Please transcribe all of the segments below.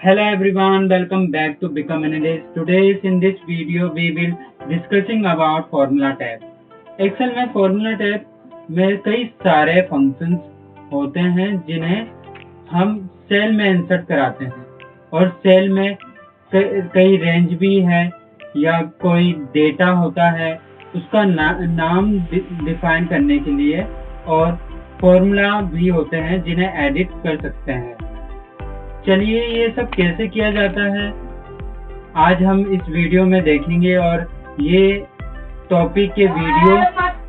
Hello everyone, welcome back to Become Analyst. Today in this video we will discussing about formula tab. Excel में formula tab में कई सारे functions होते हैं जिन्हें हम सेल में इंसर्ट कराते हैं और सेल में कई रेंज भी है या कोई डेटा होता है उसका नाम डिफाइन करने के लिए और फॉर्मूला भी होते हैं जिन्हें एडिट कर सकते हैं। चलिए ये सब कैसे किया जाता है आज हम इस वीडियो में देखेंगे और ये टॉपिक के वीडियो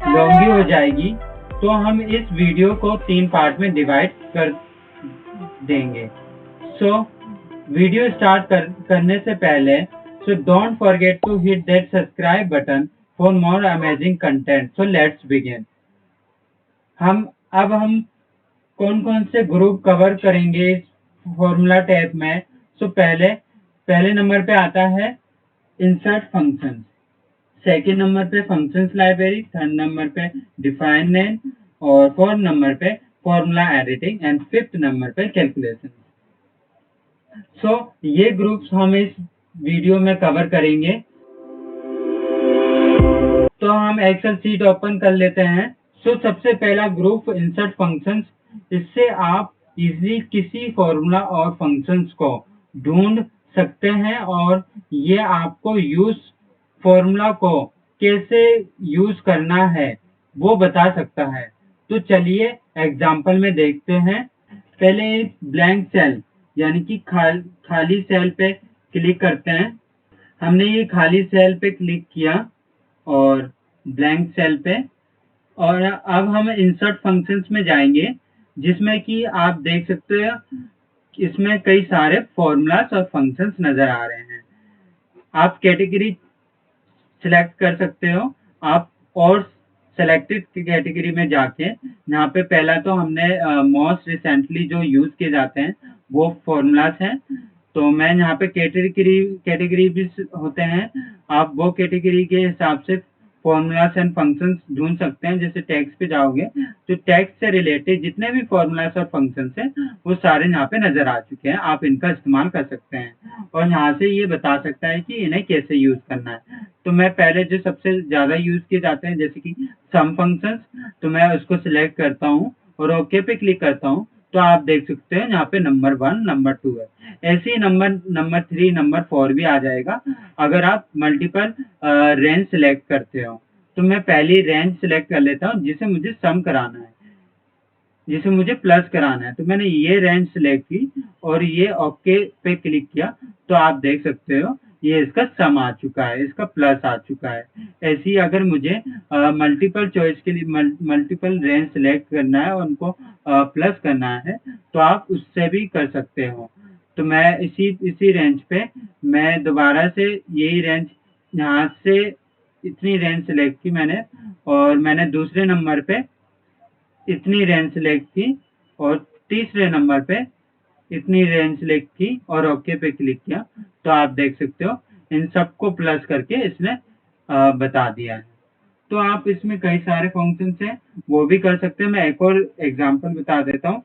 लंबी हो जाएगी तो हम इस वीडियो को 3 पार्ट में डिवाइड कर देंगे। वीडियो स्टार्ट करने से पहले don't forget to hit that subscribe button for more amazing content. Let's begin. हम कौन कौन से ग्रुप कवर करेंगे फॉर्मूला टैब में। पहले नंबर पे आता है इंसर्ट फंक्शन, सेकंड नंबर पे फंक्शंस लाइब्रेरी, थर्ड नंबर पे डिफाइन नेम और फोर्थ नंबर पे formula editing and fifth number पे कैलकुलेशन। ये ग्रुप्स हम इस वीडियो में कवर करेंगे। तो हम एक्सेल शीट ओपन कर लेते हैं। सबसे पहला ग्रुप इंसर्ट फंक्शंस। इससे आप इजीली किसी फॉर्मूला और फंक्शंस को ढूंढ सकते हैं और ये आपको फॉर्मूला को कैसे यूज करना है वो बता सकता है। तो चलिए एग्जांपल में देखते हैं। पहले एक ब्लैंक सेल यानी कि खाली सेल पे क्लिक करते हैं। हमने ये खाली सेल पे क्लिक किया और ब्लैंक सेल पे, और अब हम इंसर्ट फंक्शंस में जाएंगे जिसमें कि आप देख सकते हो इसमें कई सारे फॉर्मूलास और फंक्शंस नजर आ रहे हैं। आप कैटेगरी सिलेक्ट कर सकते हो। आप और सेलेक्टेड कैटेगरी में जाके यहाँ पे पहला तो हमने मोस्ट रिसेंटली जो यूज किए जाते हैं वो फॉर्मूलास हैं। तो मैं यहाँ पे कैटेगरी भी होते हैं, आप वो कैटेगरी के हिसाब से फॉर्मूलास एंड फंक्शंस ढूंढ सकते हैं। जैसे टैक्स पे जाओगे तो टैक्स से रिलेटेड जितने भी फॉर्मूलास और फंक्शंस हैं वो सारे यहाँ पे नजर आ चुके हैं। आप इनका इस्तेमाल कर सकते हैं और यहाँ से ये बता सकता है कि इन्हें कैसे यूज करना है। तो मैं पहले जो सबसे ज्यादा यूज किए जाते हैं जैसे कि सम फंक्शंस, तो मैं उसको सिलेक्ट करता हूँ और ओके पे क्लिक करता हूँ। तो आप देख सकते हैं यहाँ पे नंबर 1 नंबर 2 है। ऐसे ही नंबर 3 नंबर 4 भी आ जाएगा अगर आप मल्टीपल रेंज सिलेक्ट करते हो। तो मैं पहली रेंज सिलेक्ट कर लेता हूँ जिसे मुझे सम कराना है, जिसे मुझे प्लस कराना है। तो मैंने ये रेंज सिलेक्ट की और ये ओके पे क्लिक किया। तो आप देख सकते हो ये इसका सम आ चुका है, इसका प्लस आ चुका है। ऐसे ही अगर मुझे मल्टीपल चॉइस के लिए मल्टीपल रेंज सिलेक्ट करना है और उनको प्लस करना है तो आप उससे भी कर सकते हो। तो मैं इसी रेंज पे मैं दोबारा से यही रेंज यहाँ से इतनी रेंज सिलेक्ट की मैंने, और मैंने दूसरे नंबर पे इतनी रेंज सिलेक्ट की और तीसरे नंबर पे इतनी रेंज सिलेक्ट की और ओके पे क्लिक किया। तो आप देख सकते हो इन सबको प्लस करके इसने बता दिया है। तो आप इसमें कई सारे फंक्शंस हैं वो भी कर सकते हैं। मैं एक और एग्जांपल बता देता हूँ।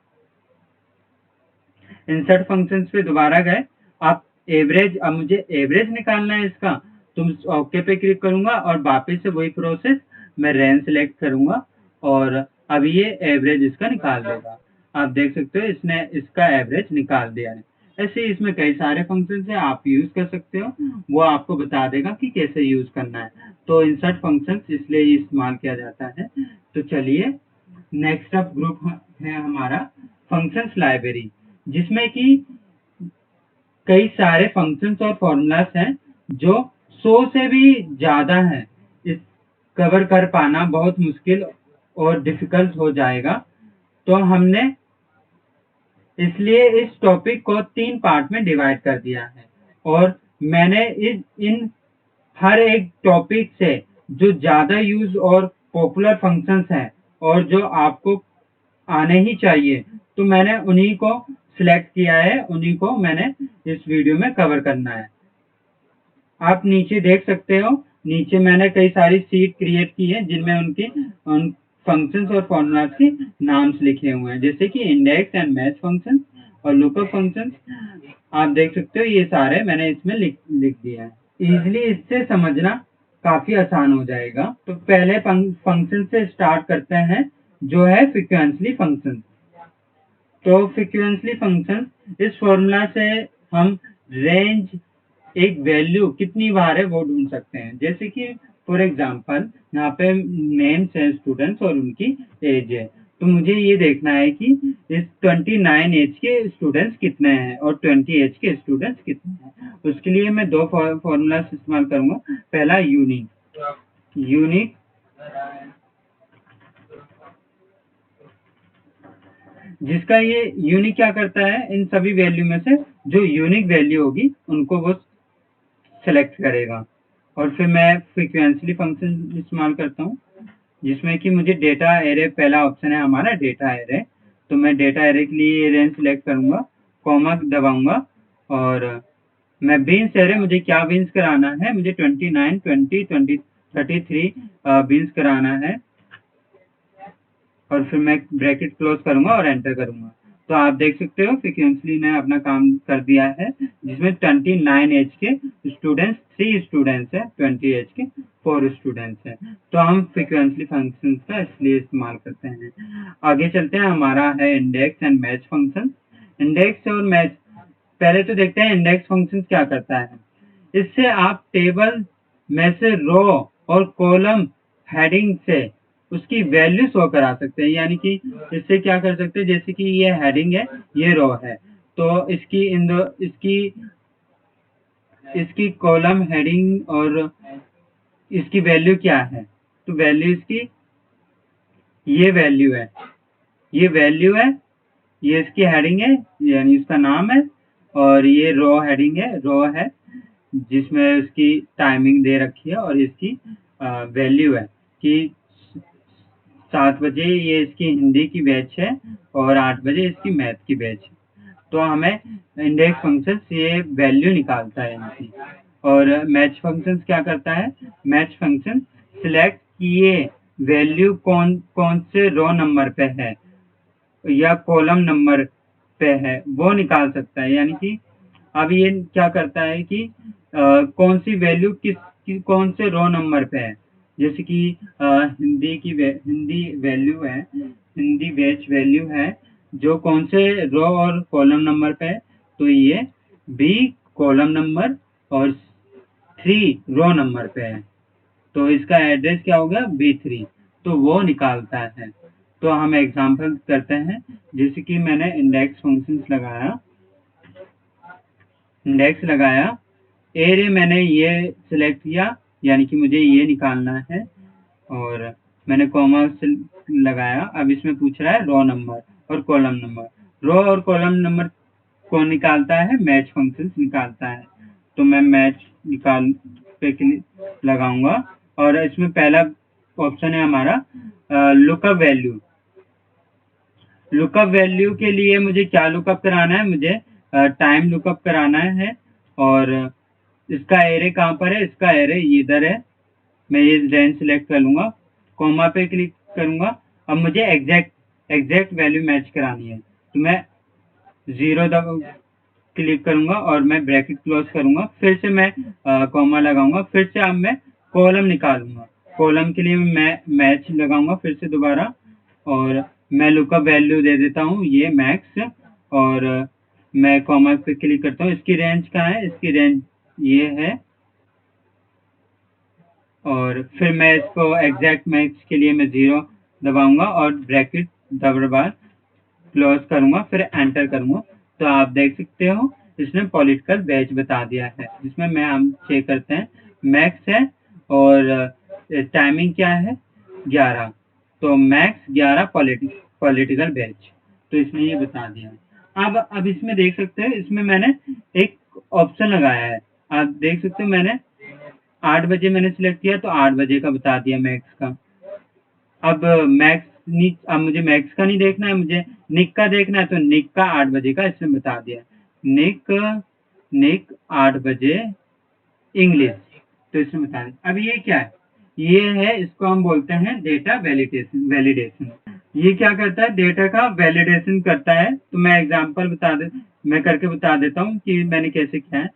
इंसर्ट फंक्शंस पे दोबारा गए, आप एवरेज, अब मुझे एवरेज निकालना है इसका, तो ओके पे क्लिक करूंगा और वापस से वही प्रोसेस मैं रेंज सिलेक्ट करूंगा और अब ये एवरेज इसका निकाल देगा। आप देख सकते हो इसने इसका एवरेज निकाल दिया है। ऐसे ही इसमें कई सारे फंक्शंस हैं, आप यूज कर सकते हो, वो आपको बता देगा कि कैसे यूज करना है। तो इंसर्ट फंक्शंस इसलिए इस्तेमाल किया जाता है। तो चलिए नेक्स्ट अप ग्रुप है हमारा फंक्शंस लाइब्रेरी, जिसमें कि कई सारे फंक्शंस और फॉर्मूलास हैं जो 100 से भी ज्यादा हैं। इस कवर कर पाना बहुत मुश्किल और डिफिकल्ट हो जाएगा। तो हमने इसलिए इस टॉपिक को 3 पार्ट में डिवाइड कर दिया है और मैंने इन हर एक टॉपिक से जो ज्यादा यूज और पॉपुलर फंक्शंस हैं और जो आपको आने ही चाहिए, तो मैंने उन्हीं को सिलेक्ट किया है, उन्हीं को मैंने इस वीडियो में कवर करना है। आप नीचे देख सकते हो, नीचे मैंने कई सारी शीट क्रिएट की है जिनमें उन फंक्शंस और फॉर्मूलाज के नाम्स लिखे हुए हैं, जैसे कि इंडेक्स एंड मैच फंक्शन और लुकअप फंक्शन आप देख सकते हो ये सारे मैंने इसमें लिख दिया है। इजीली इससे समझना काफी आसान हो जाएगा। तो पहले फंक्शन से स्टार्ट करते हैं जो है फ्रीक्वेंटली फंक्शन। तो फ्रीक्वेंटली फंक्शन इस फॉर्मूला से हम रेंज एक वैल्यू कितनी बार है वो ढूंढ सकते हैं। जैसे कि फॉर एग्जांपल यहाँ पे नेम्स है स्टूडेंट्स और उनकी एज है। तो मुझे ये देखना है कि इस 29 एज के स्टूडेंट्स कितने हैं और 20 एज के स्टूडेंट्स कितने हैं। उसके लिए मैं दो फॉर्मूला इस्तेमाल करूंगा। पहला यूनिक जिसका ये यूनिक क्या करता है, इन सभी वैल्यू में से जो यूनिक वैल्यू होगी उनको वो सेलेक्ट करेगा। और फिर मैं फ्रीक्वेंटली फंक्शन इस्तेमाल करता हूँ जिसमें कि मुझे डेटा एरे, पहला ऑप्शन है हमारा डेटा एरे। तो मैं डेटा एरे के लिए रेंज सिलेक्ट करूंगा, कॉमा दबाऊंगा और मैं बीन्स एरे, मुझे क्या बीन्स कराना है, मुझे 29, 20, 33 बीन्स कराना है। और फिर मैं ब्रैकेट क्लोज करूंगा और एंटर करूंगा। तो आप देख सकते हो फ्रीक्वेंटली ने अपना काम कर दिया है, जिसमें 29 एज के स्टूडेंट्स 3 स्टूडेंट्स है, 20 एज के 4 स्टूडेंट्स है। तो हम फ्रीक्वेंटली फंक्शन का इसलिए इस्तेमाल करते हैं। आगे चलते हैं, हमारा है index and match function. Index और मैच, पहले तो देखते हैं इंडेक्स फंक्शन क्या करता है। इससे आप टेबल में से रो और कॉलम हेडिंग से उसकी वैल्यू शो करा सकते हैं। यानी कि इससे क्या कर सकते हैं, जैसे कि ये हेडिंग है, ये रो है, तो इसकी इसकी कॉलम हेडिंग और इसकी वैल्यू क्या है। तो वैल्यू इसकी ये वैल्यू है, ये वैल्यू है, ये इसकी हेडिंग है यानी इसका नाम है, और ये रो हेडिंग है, रो है जिसमें उसकी टाइमिंग दे रखी है और इसकी वैल्यू है कि 7 बजे ये इसकी हिंदी की बैच है और 8 बजे इसकी मैथ की बैच है। तो हमें इंडेक्स फंक्शन से ये वैल्यू निकालता है इनकी। और मैच फंक्शन क्या करता है, मैच फंक्शन सिलेक्ट किए वैल्यू कौन कौन से रो नंबर पे है या कॉलम नंबर पे है वो निकाल सकता है। यानी कि अब ये क्या करता है कि कौन सी वैल्यू कौन से रो नंबर पे है। जैसे कि हिंदी वैल्यू है, हिंदी बैच वैल्यू है जो कौन से रो और कॉलम नंबर पे है। तो ये बी कॉलम नंबर और 3 रो नंबर पे है। तो इसका एड्रेस क्या होगा, B3। तो वो निकालता है। तो हम एग्जांपल करते हैं, जैसे कि मैंने इंडेक्स लगाया, एरे मैंने ये सिलेक्ट किया यानी कि मुझे ये निकालना है, और मैंने कॉमा लगाया। अब इसमें पूछ रहा है रो नंबर और कॉलम नंबर। रो और कॉलम नंबर कौन निकालता है, मैच फंक्शन निकालता है। तो मैं मैच निकाल पे क्लिक लगाऊंगा और इसमें पहला ऑप्शन है हमारा लुकअप वैल्यू। लुकअप वैल्यू के लिए मुझे क्या लुकअप कराना है, मुझे टाइम लुकअप कराना है। और इसका एरे कहाँ पर है, इसका एरे इधर है। मैं ये रेंज सिलेक्ट कर लूंगा, कॉमा पे क्लिक करूंगा। अब मुझे एग्जैक्ट वैल्यू मैच करानी है, तो मैं 0 क्लिक करूंगा और मैं ब्रैकेट क्लोज करूंगा। फिर से मैं कॉमा लगाऊंगा, फिर से अब मैं कॉलम निकालूंगा। कॉलम के लिए मैं मैच लगाऊंगा फिर से दोबारा, और मैं लुकअप वैल्यू दे देता हूँ ये मैक्स, और मैं कॉमा पे क्लिक करता हूँ। इसकी रेंज कहाँ है, इसकी रेंज ये है। और फिर मैं इसको एग्जैक्ट मैक्स के लिए मैं 0 दबाऊंगा और ब्रैकेट डबल बार क्लोज करूंगा, फिर एंटर करूंगा। तो आप देख सकते हो इसने पॉलिटिकल बैच बता दिया है, जिसमें मैं हम चेक करते हैं मैक्स है और टाइमिंग क्या है 11। तो मैक्स 11 पॉलिटिकल बैच, तो इसने ये बता दिया। अब इसमें देख सकते हैं, इसमें मैंने एक ऑप्शन लगाया है। आप देख सकते हो मैंने 8 बजे मैंने सिलेक्ट किया तो 8 बजे का बता दिया मैक्स का। अब अब मुझे मैक्स का नहीं देखना है, मुझे निक का देखना है। तो निक का 8 बजे का इसने बता दिया। निक 8 बजे इंग्लिश, तो इसने बता दिया। अब ये क्या है, ये है, इसको हम बोलते हैं डेटा वैलिडेशन। ये क्या करता है, डेटा का वैलिडेशन करता है। तो मैं एग्जांपल मैं करके बता देता हूँ कि मैंने कैसे किया है।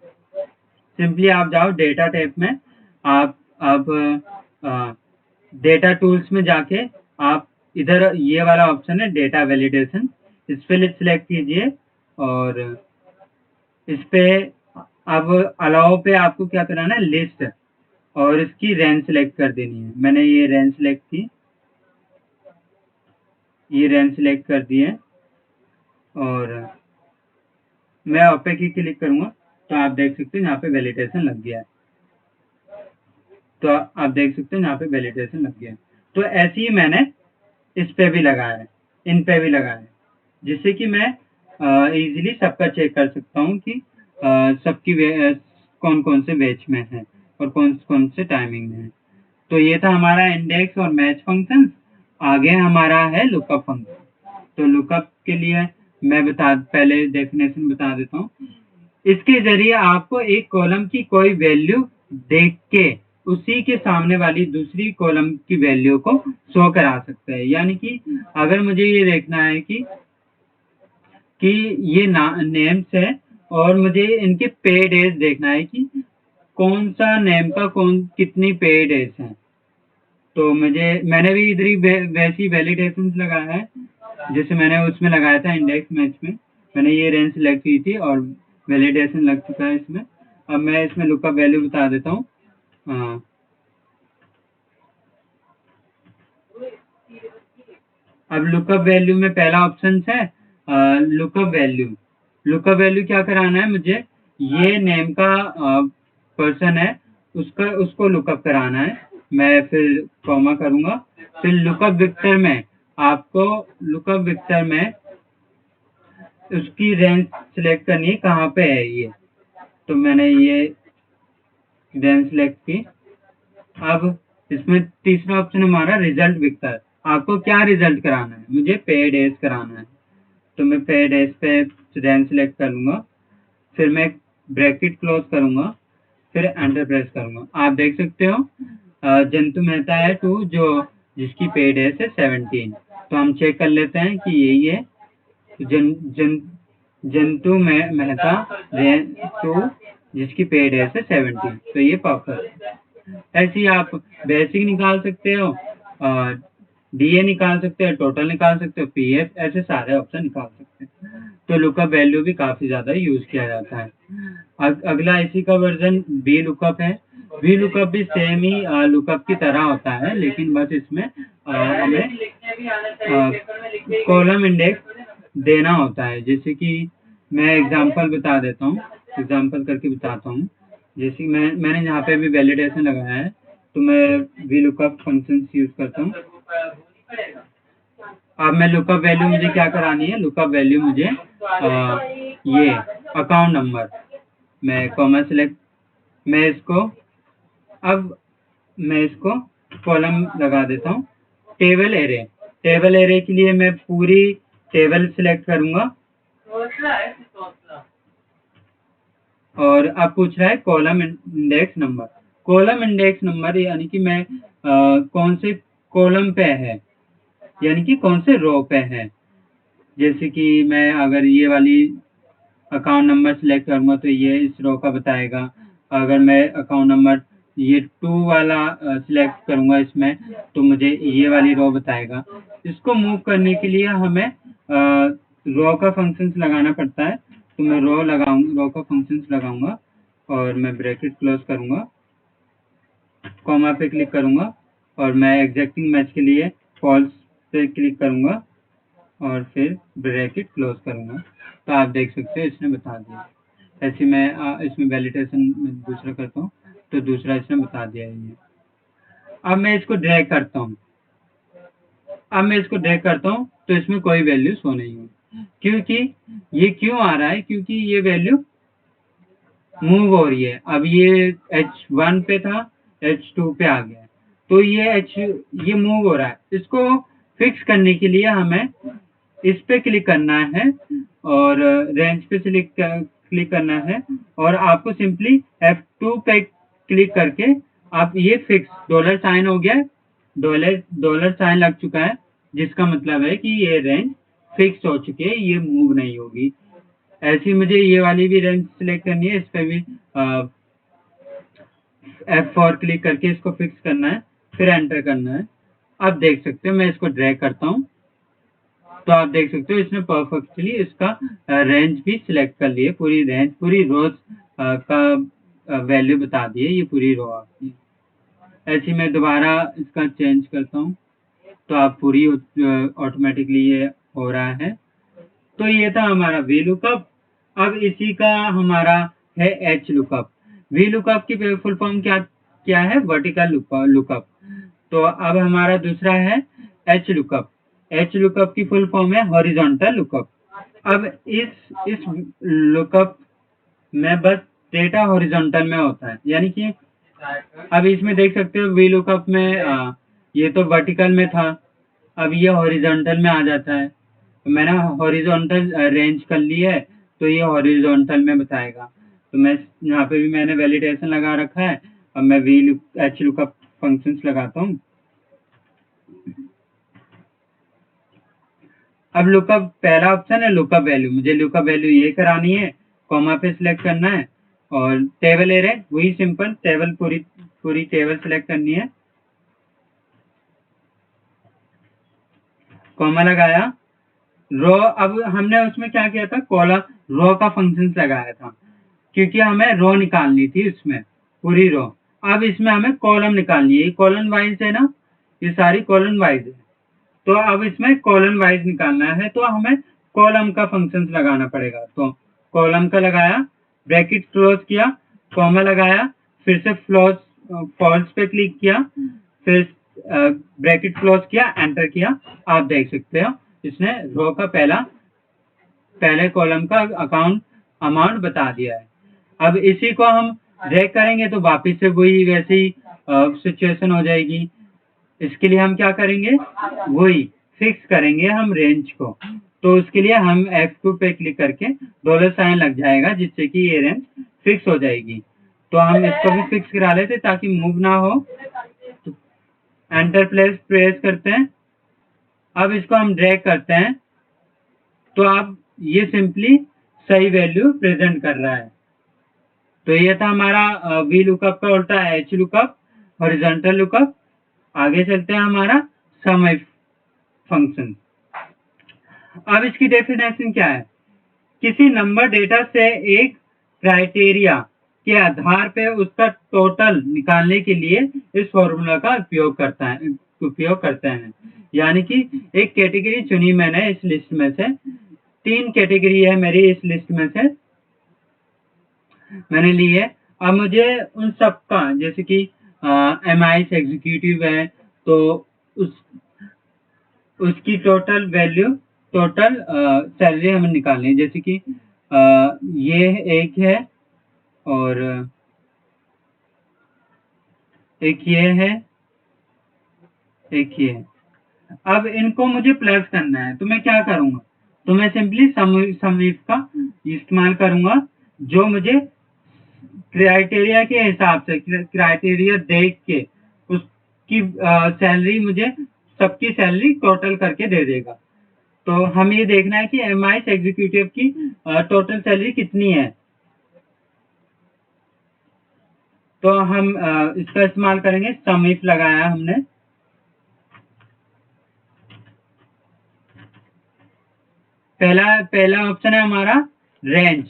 सिंपली आप जाओ डेटा टैब में, आप डेटा टूल्स में जाके आप इधर ये वाला ऑप्शन है डेटा वैलिडेशन, इस पे सिलेक्ट कीजिए और इस पे अब अलाउ पे आपको क्या कराना है, लिस्ट, और इसकी रेंज सेलेक्ट कर देनी है। मैंने ये रेंज सेलेक्ट की, ये रेंज सेलेक्ट कर दी है और मैं ओपे की क्लिक करूंगा तो आप देख सकते हैं यहाँ पे वैलिडेशन लग गया है। तो आप देख सकते हैं यहाँ पे वैलिडेशन लग गया है। तो ऐसे ही मैंने इस पे भी लगाया है, इन पे भी लगाया है, जिससे कि मैं इजीली सबका चेक कर सकता हूँ कि सबकी कौन कौन से बैच में है और कौन कौन से टाइमिंग में है। तो ये था हमारा इंडेक्स और मैच फंक्शन। आगे हमारा है लुकअप फंक्शन। तो लुकअप के लिए मैं पहले डेफिनेशन बता देता हूँ। इसके जरिए आपको एक कॉलम की कोई वैल्यू देख के उसी के सामने वाली दूसरी कॉलम की वैल्यू को शो करा सकते हैं। यानी कि अगर मुझे ये देखना है कि ये नेम्स है और मुझे इनके पे डेज देखना है कि कौन सा नेम का कौन कितनी पे डेज है, तो मैंने भी इधर ही वैसी वैलिडेशन लगाया है जैसे मैंने उसमें लगाया था इंडेक्स मैच में। मैंने ये रेंज सेलेक्ट की थी और वैलिडेशन लग चुका है इसमें। अब मैं इसमें लुकअप वैल्यू बता देता हूँ। अब लुकअप वैल्यू में पहला ऑप्शन है लुकअप वैल्यू। लुकअप वैल्यू क्या कराना है मुझे, ये नेम का पर्सन है उसको लुकअप कराना है। मैं फिर कॉमा करूंगा, फिर लुकअप वेक्टर में आपको लुकअप वेक्टर में उसकी रेंज सिलेक्ट करनी है कहाँ पे है ये। तो मैंने ये रेंज सिलेक्ट की। अब इसमें तीसरा ऑप्शन हमारा रिजल्ट वेक्टर। आपको क्या रिजल्ट कराना है, मुझे पेड एज कराना है। तो मैं पेड एज पे रेंज सिलेक्ट कर लूंगा, फिर मैं ब्रैकेट क्लोज करूंगा, फिर एंटर प्रेस करूंगा। आप देख सकते हो जंतु मेहता है 2 जो जिसकी पेड एज है 17। तो हम चेक कर लेते हैं कि यही है। जन जन जंतु में मेहता 2 जिसकी पेड एज है 17, तो ये परफेक्ट। ऐसे ही आप बेसिक निकाल सकते हो, डीए निकाल सकते हो, टोटल निकाल सकते हो, पीएफ, ऐसे सारे ऑप्शन निकाल सकते हैं। तो लुकअप वैल्यू भी काफी ज्यादा यूज किया जाता है। अगला इसी का वर्जन वी लुकअप है। वी लुकअप भी सेम ही लुकअप की तरह होता है, लेकिन बस इसमें हमें कॉलम इंडेक्स देना होता है। जैसे कि मैं एग्जांपल बता देता हूँ, एग्जांपल करके बताता हूँ। जैसे कि मैंने यहाँ पे भी वैलिडेशन लगाया है, तो मैं वी लुकअप फंक्शन यूज करता हूँ। अब मैं लुकअप वैल्यू मुझे क्या करानी है, लुकअप वैल्यू मुझे ये अकाउंट नंबर, मैं कॉमा सेलेक्ट, मैं इसको अब मैं इसको कॉलम लगा देता हूँ। टेबल एरे, टेबल एरे के लिए मैं पूरी टेबल सिलेक्ट करूंगा और अब पूछ रहा है column index number. Column index number यानी कि मैं कौन से कॉलम पे है, यानी कि कौन से रो पे है। जैसे कि मैं अगर ये वाली अकाउंट नंबर सिलेक्ट करूंगा तो ये इस रो का बताएगा। अगर मैं अकाउंट नंबर ये 2 वाला सिलेक्ट करूंगा इसमें, तो मुझे ये वाली रो बताएगा। इसको मूव करने के लिए हमें रो का फंक्शंस लगाना पड़ता है। तो मैं रो का फंक्शंस लगाऊंगा और मैं ब्रैकेट क्लोज करूंगा, कॉमा पे क्लिक करूंगा और मैं एग्जैक्टिंग मैच के लिए फॉल्स पे क्लिक करूंगा और फिर ब्रैकेट क्लोज करूंगा। तो आप देख सकते हो इसने बता दिया। ऐसे मैं इसमें वैलिडेशन में दूसरा करता हूँ तो दूसरा इसने बता दिया ये। अब मैं इसको ड्रैग करता हूँ, तो इसमें कोई वैल्यू शो नहीं होगी। क्योंकि ये क्यों आ रहा है, क्योंकि ये वैल्यू मूव हो रही है। अब ये H1 पे था, H2 पे आ गया, तो ये मूव हो रहा है। इसको फिक्स करने के लिए हमें इस पे क्लिक करना है और रेंज पे क्लिक करना है और आपको सिंपली F2 पे क्लिक करके आप ये फिक्स, डॉलर साइन हो गया, डॉलर साइन लग चुका है। जिसका मतलब है कि ये रेंज फिक्स हो चुकी है, ये मूव नहीं होगी। ऐसी मुझे ये वाली भी रेंज सिलेक्ट करनी है, इस पे भी F4 क्लिक करके इसको फिक्स करना है, फिर एंटर करना है। अब देख सकते हो मैं इसको ड्रैग करता हूँ, तो आप देख सकते हो इसने परफेक्टली इसका रेंज भी सिलेक्ट कर लिए, पूरी रेंज, पूरी रोज का वैल्यू बता दिए, ये पूरी रो आपकी। ऐसे मैं दोबारा इसका चेंज करता हूँ, तो आप पूरी ऑटोमेटिकली ये हो रहा है। तो ये था हमारा वी लुकअप। अब इसी का हमारा है एच लुकअप। वी लुकअप की फुल फॉर्म क्या क्या है? Vertical lookup. तो अब हमारा दूसरा है एच लुकअप। एच लुकअप की फुल फॉर्म है हॉरिजॉन्टल लुकअप। अब इस लुकअप में बस डेटा हॉरिजॉन्टल में होता है, यानी कि अब इसमें देख सकते हो वी लुकअप में ये तो वर्टिकल में था, अब ये हॉरिजॉन्टल में आ जाता है। तो मैंने हॉरिजॉन्टल रेंज कर ली है, तो ये हॉरिजॉन्टल में बताएगा। तो मैं यहाँ पे भी मैंने वैलिडेशन लगा रखा है। अब मैं वी एच लुकअप फंक्शंस लगाता हूँ। अब लुकअप पहला ऑप्शन है लुकअप वैल्यू, मुझे लुकअप वैल्यू ये करानी है, कॉमा पे सिलेक्ट करना है, और टेबल एरे वही सिंपल टेबल, पूरी पूरी टेबल सिलेक्ट करनी है, कॉमा लगाया। रो, अब हमने उसमें क्या किया था, कॉलम रो का फंक्शन लगाया था, क्योंकि हमें रो निकालनी थी इसमें, पूरी रो। अब इसमें हमें कॉलम निकालनी है, ये कॉलम वाइज है ना, ये सारी कॉलम वाइज है। तो अब इसमें कॉलम वाइज निकालना है, तो हमें कॉलम का फंक्शन लगाना पड़ेगा। तो कॉलम का लगाया, ब्रैकेट क्लोज किया, कॉमा लगाया, फिर से फॉल्स पे क्लिक किया, फिर ब्रैकेट क्लोज किया, एंटर किया। आप देख सकते हो इसने रो का पहले कॉलम का अमाउंट बता दिया है। अब इसी को हम ड्रैग करेंगे तो वापिस से वही वैसी सिचुएशन हो जाएगी। इसके लिए हम क्या करेंगे, वही फिक्स करेंगे हम रेंज को। तो उसके लिए हम F2 पे क्लिक करके डॉलर साइन लग जाएगा, जिससे कि ये रेंज फिक्स हो जाएगी। तो हम इसको भी फिक्स करा लेते ताकि मूव ना हो। तो एंटर प्रेस करते हैं। अब इसको हम ड्रैग करते हैं, तो आप ये सिंपली सही वैल्यू प्रेजेंट कर रहा है। तो ये था हमारा वी लुकअप का उल्टा एच लुकअप, हॉरिजॉन्टल लुकअप। आगे चलते हैं हमारा सम इफ फंक्शन। अब इसकी डेफिनेशन क्या है? किसी नंबर डेटा से एक क्राइटेरिया के आधार पे उसका टोटल निकालने के लिए इस फॉर्मूला का उपयोग करते हैं। यानी कि एक कैटेगरी चुनी मैंने इस लिस्ट में से, 3 कैटेगरी है मेरी इस लिस्ट में से मैंने ली है। अब मुझे उन सबका, जैसे कि MIS एग्जीक्यूटिव है, तो उस उसकी टोटल वैल्यू, टोटल सैलरी हमें निकालनी है। जैसे कि ये एक है, और एक ये है, एक ये है। अब इनको मुझे प्लस करना है, तो मैं क्या करूंगा, तो मैं सिंपली सम इफ का इस्तेमाल करूंगा, जो मुझे क्राइटेरिया के हिसाब से, क्राइटेरिया देख के उसकी सैलरी मुझे, सबकी सैलरी टोटल करके दे देगा। तो हम ये देखना है कि MIS एग्जीक्यूटिव की टोटल सैलरी कितनी है। तो हम इसका इस्तेमाल करेंगे, सम इफ लगाया हमने। पहला ऑप्शन है हमारा रेंज।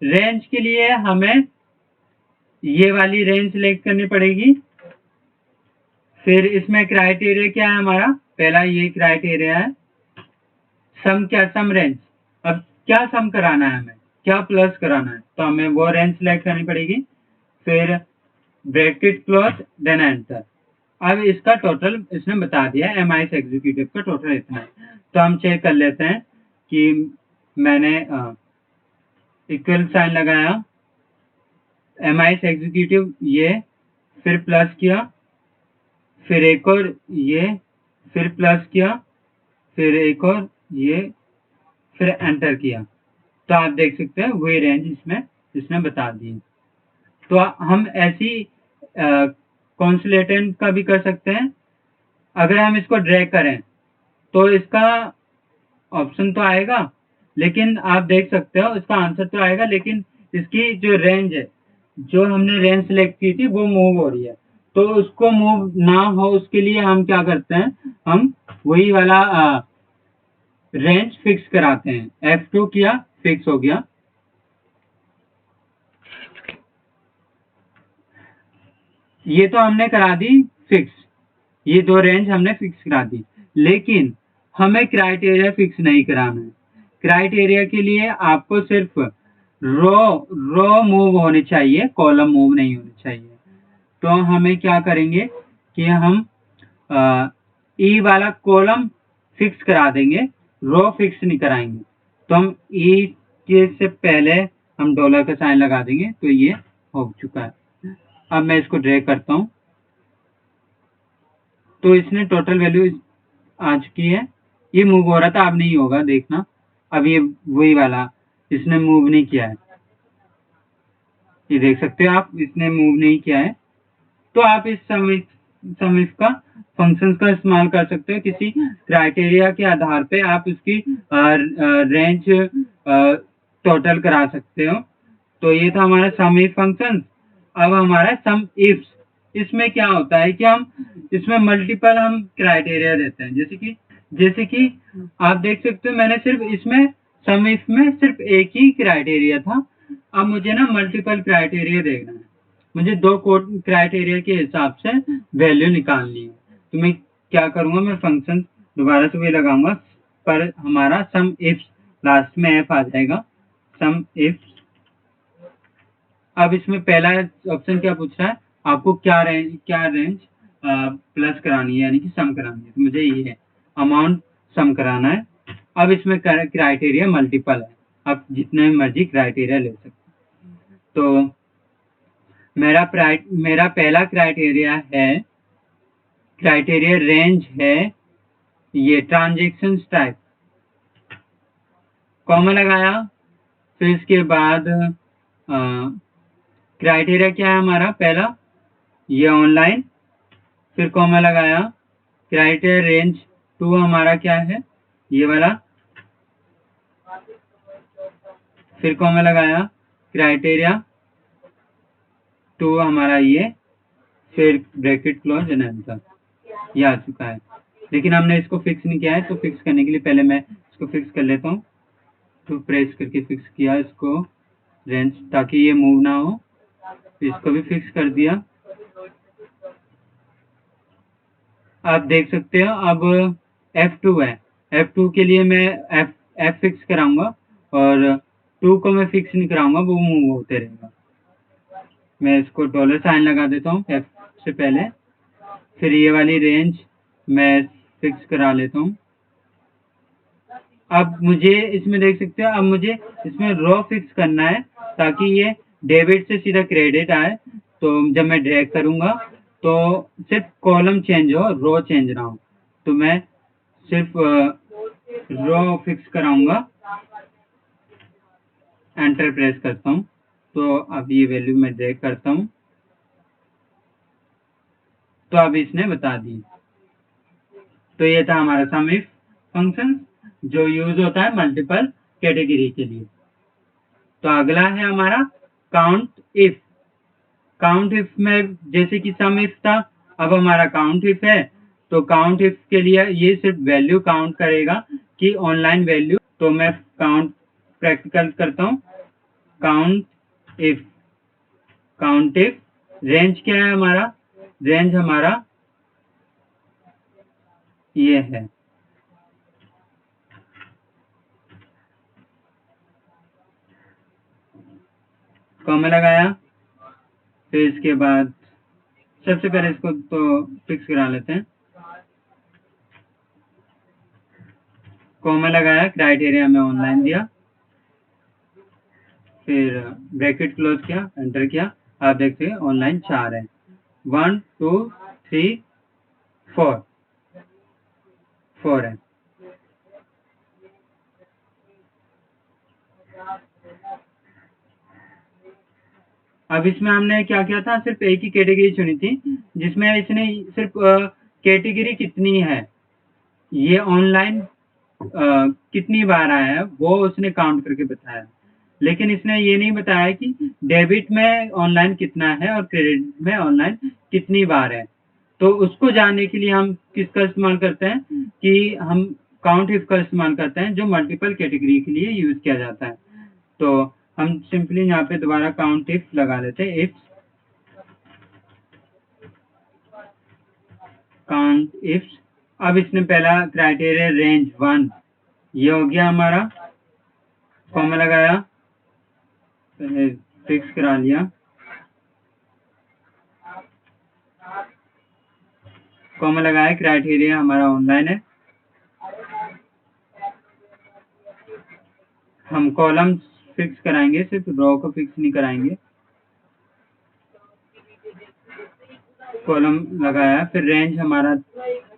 रेंज के लिए हमें ये वाली रेंज सिलेक्ट करनी पड़ेगी। फिर इसमें क्राइटेरिया क्या है हमारा, पहला ये क्राइटेरिया है, सम रेंज। अब क्या सम कराना है हमें, क्या प्लस कराना है, तो हमें वो रेंज सिलेक्ट करनी पड़ेगी। फिर ब्रैकेट क्लोज, देन एंटर। अब इसका टोटल इसने बता दिया, MIS एग्जीक्यूटिव का टोटल इतना है। तो हम चेक कर लेते हैं कि मैंने इक्वल साइन लगाया, MIS एग्जीक्यूटिव ये, फिर प्लस किया, फिर एक और ये, फिर प्लस किया, फिर एक और ये, फिर एंटर किया। तो आप देख सकते हैं वही रेंज इसमें बता दी। तो हम ऐसी कॉन्सुलेटेंट का भी कर सकते हैं। अगर हम इसको ड्रैग करें, तो इसका ऑप्शन तो आएगा, लेकिन आप देख सकते हो इसका आंसर तो आएगा, लेकिन इसकी जो रेंज है, जो हमने रेंज सेलेक्ट की थी वो मूव हो रही है। तो उसको मूव ना हो उसके लिए हम क्या करते हैं, हम वही वाला रेंज फिक्स कराते हैं। F2 किया, फिक्स हो गया। ये तो हमने करा दी फिक्स, ये दो रेंज हमने फिक्स करा दी, लेकिन हमें क्राइटेरिया फिक्स नहीं कराना है। क्राइटेरिया के लिए आपको सिर्फ रो रो मूव होनी चाहिए, कॉलम मूव नहीं होनी चाहिए। तो हमें क्या करेंगे कि हम ई वाला कॉलम फिक्स करा देंगे, रो फिक्स नहीं कराएंगे। तो हम ई के से पहले हम डॉलर का साइन लगा देंगे, तो ये हो चुका है। अब मैं इसको ड्रैग करता हूं, तो इसने टोटल वैल्यू आ चुकी है। ये मूव हो रहा था, अब नहीं होगा, देखना। अब ये वही वाला इसने मूव नहीं किया है, ये देख सकते हो आप, इसने मूव नहीं किया है। तो आप इस समिफ का फंक्शंस का इस्तेमाल कर सकते हो, किसी क्राइटेरिया के आधार पे आप उसकी रेंज टोटल करा सकते हो। तो ये था हमारा सम इफ फंक्शन। अब हमारा सम इफ्स, इसमें क्या होता है कि हम इसमें मल्टीपल हम क्राइटेरिया देते हैं, जैसे कि आप देख सकते हो मैंने सिर्फ इसमें सम इफ में सिर्फ एक ही क्राइटेरिया था। अब मुझे ना मल्टीपल क्राइटेरिया देखना है, मुझे दो कोड क्राइटेरिया के हिसाब से वैल्यू निकालनी है। तो मैं क्या करूंगा, मैं फंक्शन दोबारा से वही लगाऊंगा, पर हमारा सम इफ लास्ट में एफ आ जाएगा, सम इफ। अब इसमें पहला ऑप्शन क्या पूछ रहा है, आपको क्या रेंज प्लस करानी है, यानी कि सम करानी है। तो मुझे ये अमाउंट सम कराना है। अब इसमें क्राइटेरिया मल्टीपल है, आप जितने मर्जी क्राइटेरिया ले सकते हैं। तो मेरा पहला क्राइटेरिया रेंज है, ये ट्रांजेक्शन टाइप, कॉमा लगाया। फिर इसके बाद क्राइटेरिया क्या है हमारा पहला, ये ऑनलाइन, फिर कॉमा लगाया। क्राइटेरिया रेंज 2 हमारा क्या है, ये वाला, फिर कॉमा लगाया। क्राइटेरिया 2 हमारा ये, फिर ब्रैकेट क्लोज एंड एंटर, ये आ चुका है। लेकिन हमने इसको फिक्स नहीं किया है, तो फिक्स करने के लिए पहले मैं इसको फिक्स कर लेता हूँ। तो प्रेस करके फिक्स किया इसको रेंज, ताकि ये मूव ना हो। इसको भी फिक्स कर दिया। आप देख सकते हो अब F2 है, F2 के लिए मैं F फिक्स कराऊंगा, और 2 को मैं फिक्स नहीं कराऊंगा, वो मूव होते रहेगा। मैं इसको डॉलर साइन लगा देता हूँ F से पहले। फिर ये वाली रेंज मैं फिक्स करा लेता हूँ। अब मुझे इसमें देख सकते हो, अब मुझे इसमें रो फिक्स करना है, ताकि ये डेबिट से सीधा क्रेडिट आए। तो जब मैं ड्रैग करूंगा तो सिर्फ कॉलम चेंज हो, रो चेंज ना हो। तो मैं सिर्फ रो फिक्स कराऊंगा, एंटर प्रेस करता हूँ। तो अब ये वैल्यू मैं ड्रैग करता हूँ, तो अब इसने बता दी। तो ये था हमारा सम इफ फंक्शन, जो यूज होता है मल्टीपल कैटेगरी के लिए। तो अगला है हमारा काउंट इफ। काउंट इफ में जैसे कि सम इफ था, अब हमारा काउंट इफ है। तो काउंट इफ के लिए ये सिर्फ वैल्यू काउंट करेगा कि ऑनलाइन वैल्यू। तो मैं काउंट प्रैक्टिकल करता हूँ, काउंट इफ रेंज क्या है हमारा, रेंज हमारा ये है। कॉमा लगाया, फिर इसके बाद सबसे पहले इसको तो फिक्स करा लेते हैं। कॉमा लगाया, क्राइटेरिया में ऑनलाइन दिया, फिर ब्रैकेट क्लोज किया, एंटर किया। आप देखते हैं ऑनलाइन 4 है, 1 2 3 4 4 है। अब इसमें हमने क्या किया था, सिर्फ एक ही कैटेगरी चुनी थी, जिसमें इसने सिर्फ कैटेगरी कितनी है ये ऑनलाइन कितनी बार आया है वो उसने काउंट करके बताया, लेकिन इसने ये नहीं बताया कि डेबिट में ऑनलाइन कितना है और क्रेडिट में ऑनलाइन कितनी बार है। तो उसको जानने के लिए हम किसका इस्तेमाल करते हैं कि हम काउंट इफ का इस्तेमाल करते हैं, जो मल्टीपल कैटेगरी के लिए यूज किया जाता है। तो हम सिंपली यहाँ पे दोबारा काउंट इफ लगा लेते हैं, इफ काउंट इफ। अब इसने पहला क्राइटेरिया रेंज 1 ये हो गया हमारा, कॉमा लगाया, फिक्स करा लिया, कॉमा लगाया, क्राइटेरिया हमारा ऑनलाइन है। हम कॉलम फिक्स कराएंगे, सिर्फ रो को फिक्स नहीं कराएंगे। कॉलम लगाया, फिर रेंज हमारा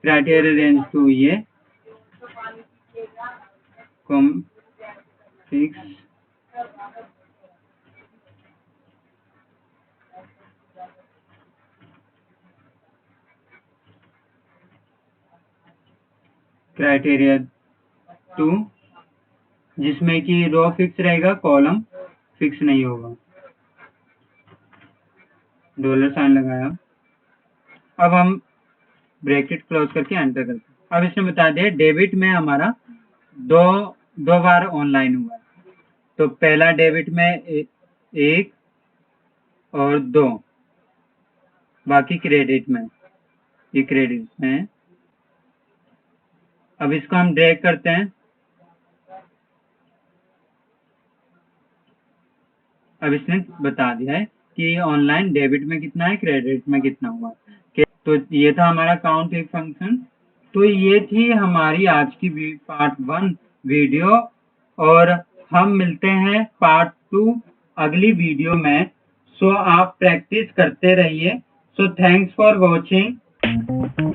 क्राइटेरिया रेंज 2 ये, कॉम फिक्स, क्राइटेरिया 2 जिसमें कि रो फिक्स रहेगा, कॉलम फिक्स नहीं होगा, डॉलर साइन लगाया। अब हम ब्रैकेट क्लोज करके एंटर करते हैं। अब इसने बता दिया डेबिट में हमारा दो दो बार ऑनलाइन हुआ है। तो पहला डेबिट में एक और 2, बाकी क्रेडिट में, ये क्रेडिट में है। अब इसको हम ड्रैग करते हैं। अब इसने बता दिया है कि ऑनलाइन डेबिट में कितना है, क्रेडिट में कितना हुआ। तो ये था हमारा काउंट इफ फंक्शन। तो ये थी हमारी आज की पार्ट 1 वीडियो, और हम मिलते हैं पार्ट 2 अगली वीडियो में। सो आप प्रैक्टिस करते रहिए। So thanks for watching.